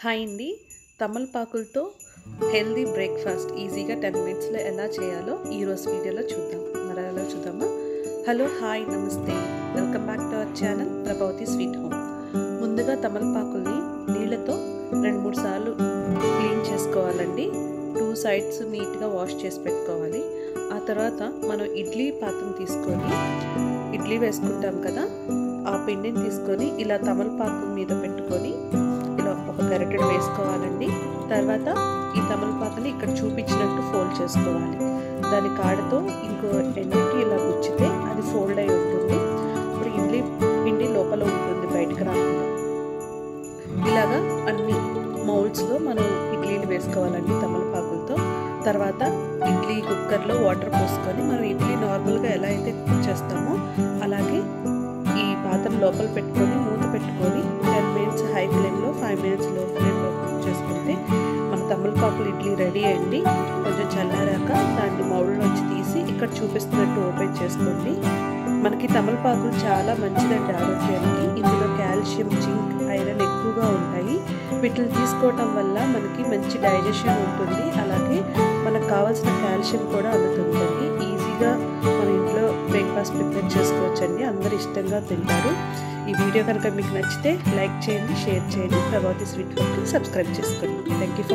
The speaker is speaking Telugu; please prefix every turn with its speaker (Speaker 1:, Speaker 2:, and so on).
Speaker 1: హాయ్ అండి. తమలపాకులతో హెల్దీ బ్రేక్ఫాస్ట్ ఈజీగా 10 మినిట్స్లో ఎలా చేయాలో ఈరోజు వీడియోలో చూద్దాం. మరి ఎలా చూద్దామా? హలో, హాయ్, నమస్తే, welcome back to our channel Prabhavati sweet home. ముందుగా తమలపాకుల్ని నీళ్ళతో 2-3 సార్లు క్లీన్ చేసుకోవాలండి. 2 సైడ్స్ నీట్గా వాష్ చేసి పెట్టుకోవాలి. ఆ తర్వాత మనం ఇడ్లీ పాత్రను తీసుకొని ఇడ్లీ వేసుకుంటాం కదా, ఆ పిండిని తీసుకొని ఇలా తమలపాకు మీద పెట్టుకొని ఇలా ఒక గరిటెడు వేసుకోవాలండి. తర్వాత ఈ తమలపాకుని ఇక్కడ చూపించినట్టు ఫోల్డ్ చేసుకోవాలి. దాని కాడతో ఇంకో ఎండుకి ఇలా గుచ్చితే అది ఫోల్డ్ అయి ఉంటుంది. ఇప్పుడు ఇడ్లీ పిండి లోపల ఉంటుంది, బయటకు రాకుండా. ఇలాగా అన్ని మౌల్డ్స్లో మనం ఇడ్లీలు వేసుకోవాలండి తమలపాకులతో. తర్వాత ఇడ్లీ కుక్కర్లో వాటర్ పోసుకొని మనం ఇడ్లీ నార్మల్గా ఎలా అయితే కుక్ చేస్తామో అలాగే ఈ పాత్ర లోపల పెట్టుకొని మూత పెట్టుకొని 10 మినిట్స్ హై ఫ్లేమ్లో, 5 మినిట్స్ లో ఫ్లేమ్లో కుక్ చేసుకుంటే మన తమలపాకులు ఇడ్లీ రెడీ అయ్యింది. కొంచెం చల్లారాక దాన్ని మౌల్డ్లోంచి తీసి ఇక్కడ చూపిస్తున్నట్టు ఓపెన్ చేసుకోండి. మనకి తమలపాకులు చాలా మంచిదండి ఆరోగ్యానికి. ఇందులో కాల్షియం, జింక్, ఐరన్ ఎక్కువగా ఉంటాయి. వీటిని తీసుకోవటం వల్ల మనకి మంచి డైజెషన్ ఉంటుంది. అలాగే మనకు కావాల్సిన కాల్షియం కూడా అందుతుందండి. ఈజీగా మన ఇంట్లో బ్రేక్ఫాస్ట్ ప్రిపేర్ చేసుకోవచ్చండి. అందరు ఇష్టంగా తింటారు. ఈ వీడియో కనుక మీకు నచ్చితే లైక్ చేయండి, షేర్ చేయండి, ప్రభావతి స్వీట్ హోమ్కి సబ్స్క్రైబ్ చేసుకోండి. Thank you.